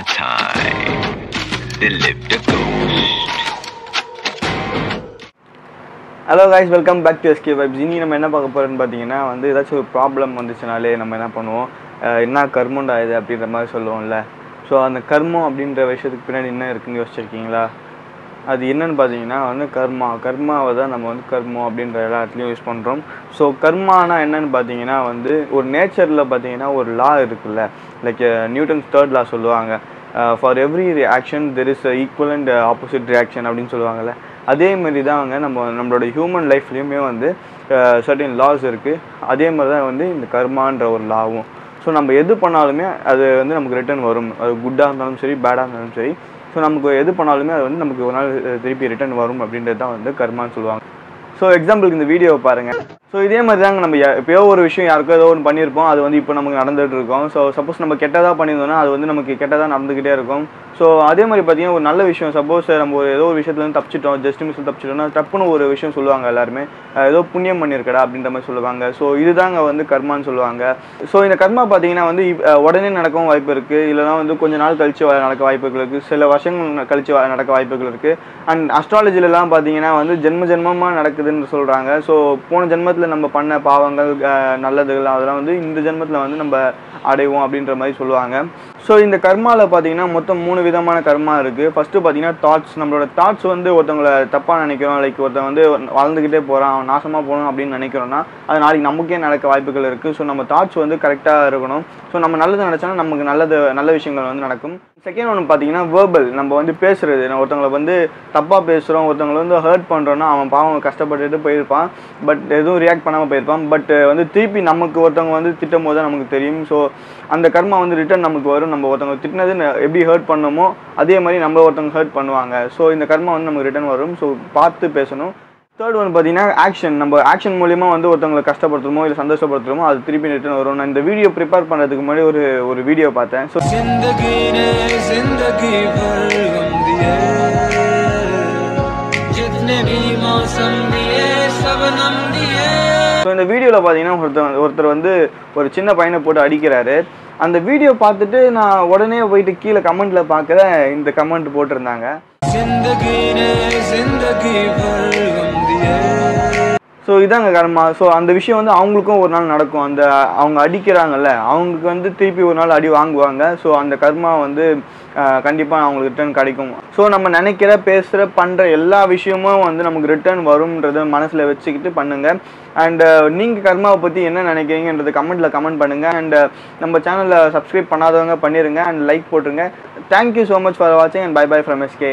a time, there lived a ghost. Hello guys, welcome back to SK Vibes. இன்னைக்கு நம்ம என்ன பார்க்க போறோம்னு பாத்தீங்கன்னா ஏதாச்சும் ஒரு ப்ராப்ளம் வந்துச்சுனாலே நம்ம என்ன பண்ணுவோம், என்ன கர்மம்டா இது அப்படின்ற மாதிரி சொல்லுவோம்ல. ஸோ அந்த கர்மம் அப்படின்ற விஷயத்துக்கு பின்னாடி என்ன இருக்குன்னு யோசிச்சிருக்கீங்களா? அது என்னன்னு பார்த்தீங்கன்னா கர்மாவை தான் நம்ம கர்மம் அப்படின்ற எல்லா இடத்துலையும் யூஸ் பண்ணுறோம். ஸோ கர்மானா என்னன்னு பார்த்தீங்கன்னா ஒரு நேச்சரில் பார்த்தீங்கன்னா ஒரு லா இருக்குல்ல, லைக் நியூட்டன்ஸ் 3rd law சொல்லுவாங்க, for every action there is equal and opposite reaction அப்படின்னு சொல்லுவாங்கள்ல. அதே மாதிரி தான் நம்மளோட ஹியூமன் லைஃப்லேயுமே சர்டன் லாஸ் இருக்குது. அதே மாதிரி தான் இந்த கர்மான்ற ஒரு லாவும். ஸோ நம்ம எது பண்ணாலுமே அது நமக்கு ரிட்டர்ன் வரும். அது குட்டாக இருந்தாலும் சரி, பேடாக இருந்தாலும் சரி. ஸோ நமக்கு எது பண்ணாலுமே அது நமக்கு ஒரு நாள் திருப்பி ரிட்டர்ன் வரும் அப்படின்றது தான் கர்மான்னு சொல்லுவாங்க. ஸோ எக்ஸாம்பிளுக்கு இந்த வீடியோவை பாருங்கள். ஸோ இதே மாதிரி தாங்க நம்ம எப்போயோ ஒரு விஷயம் யாருக்கோ ஏதோ ஒன்று பண்ணியிருப்போம், அது இப்போ நமக்கு நடந்துகிட்டு இருக்கோம். ஸோ சப்போஸ் நம்ம கெட்டதாக பண்ணியிருந்தோம்னா அது நமக்கு கெட்டதாக நடந்துக்கிட்டே இருக்கும். ஸோ அதே மாதிரி பார்த்தீங்கன்னா ஒரு நல்ல விஷயம், சப்போஸ் நம்ம ஏதோ ஒரு விஷயத்துலேருந்து தப்பிச்சிட்டோம், ஜஸ்ட் மிஸ்ஸில் தப்பிச்சிட்டோம்னா தப்புன்னு ஒரு விஷயம் சொல்லுவாங்க எல்லாருமே, ஏதோ புண்ணியம் பண்ணியிருக்கடா அப்படின்ற மாதிரி சொல்லுவாங்க. ஸோ இதுதாங்க கர்மான்னு சொல்லுவாங்க. ஸோ இந்த கர்மா பார்த்தீங்கன்னா உடனே நடக்கவும் வாய்ப்பு இருக்குது, இல்லைனா கொஞ்ச நாள் கழிச்சு நடக்க வாய்ப்புகள் இருக்குது, சில வருஷங்கள் கழிச்சு நடக்க வாய்ப்புகள் இருக்குது. அண்ட் அஸ்ட்ராலஜிலலாம் பார்த்தீங்கன்னா ஜென்ம ஜென்மமாக நடக்குதுன்னு சொல்கிறாங்க. ஸோ போன ஜென்மத்தில் நம்ம பண்ண பாவங்கள் நல்லதுகள் அதெல்லாம் இந்த ஜென்மத்தில் நம்ம அடைவோம் அப்படின்ற மாதிரி சொல்லுவாங்க. ஸோ இந்த கர்மாவில் பார்த்தீங்கன்னா மொத்தம் 3 விதமான கர்மா இருக்குது. ஃபஸ்ட்டு பார்த்தீங்கன்னா தாட்ஸ். நம்மளோட தாட்ஸ் ஒருத்தவங்களை தப்பாக நினைக்கிறோம், லைக் ஒருத்தன் வளர்ந்துக்கிட்டே போகிறான், அவன் நாசமாக போகணும் அப்படின்னு நினைக்கிறோன்னா அது நாளைக்கு நமக்கே நடக்க வாய்ப்புகள் இருக்குது. ஸோ நம்ம தாட்ஸ் கரெக்டாக இருக்கணும். ஸோ நம்ம நல்லது நினச்சோன்னா நமக்கு நல்ல விஷயங்கள் நடக்கும். செகண்ட் ஒன்று பார்த்தீங்கன்னா வேர்பல். நம்ம பேசுகிறது, ஒருத்தவங்களை தப்பாக பேசுகிறோம், ஒருத்தவங்களை ஹர்ட் பண்ணுறோன்னா அவன் பாவம் கஷ்டப்பட்டுட்டு போயிருப்பான், பட் எதுவும் ரியாக்ட் பண்ணாமல் போயிருப்பான். பட் திருப்பி நமக்கு ஒருத்தவங்க திட்டும் போது தான் நமக்கு தெரியும். ஸோ அந்த கர்மா ரிட்டர்ன் நமக்கு வரும். நம்ம ஒருத்தவங்க திட்டினது எப்படி ஹர்ட் பண்ணமோ அதே மாதிரி நம்ம ஒருத்தவங்க ஹர்ட் பண்ணுவாங்க. ஸோ இந்த கர்மா நமக்கு ரிட்டர்ன் வரும். ஸோ பார்த்து பேசணும். தேர்ட் ஒன்று பார்த்தீங்கன்னா ஆக்ஷன். நம்ம ஆக்ஷன் மூலிமா ஒருத்தவங்களை கஷ்டப்படுத்துமோ இல்லை சந்தோஷப்படுத்துமோ அது திருப்பி ரிட்டர்ன் வரும். நான் இந்த வீடியோ ப்ரிப்பேர் பண்ணுறதுக்கு முன்னாடி ஒரு வீடியோ பார்த்தேன். ஸோ இந்த வீடியோவில் பார்த்தீங்கன்னா ஒருத்தர் ஒரு சின்ன பையனை போட்டு அடிக்கிறாரு. அந்த வீடியோ பார்த்துட்டு நான் உடனே போயிட்டு கீழே கமெண்ட்டில் பார்க்குறேன், இந்த கமெண்ட் போட்டிருந்தாங்க, ஸோ இதாங்க கர்மா. ஸோ அந்த விஷயம் அவங்களுக்கும் ஒரு நாள் நடக்கும். அவங்க அடிக்கிறாங்கல்ல, அவங்களுக்கு திருப்பி ஒரு நாள் அடி வாங்குவாங்க. ஸோ அந்த கர்மா கண்டிப்பாக அவங்களுக்கு ரிட்டர்ன் கிடைக்கும். ஸோ நம்ம நினைக்கிற, பேசுகிற, பண்ணுற எல்லா விஷயமும் நமக்கு ரிட்டர்ன் வரும்ன்றதை மனசில் வச்சுக்கிட்டு பண்ணுங்கள். அண்ட் நீங்கள் கர்மாவை பற்றி என்ன நினைக்கிறீங்கன்றது கமெண்ட்டில் கமெண்ட் பண்ணுங்கள். அண்ட் நம்ம சேனலில் சப்ஸ்கிரைப் பண்ணாதவங்க பண்ணிடுங்க அண்ட் லைக் போட்டுருங்க. தேங்க்யூ ஸோ மச் ஃபார் வாட்சிங் and bye bye from SK.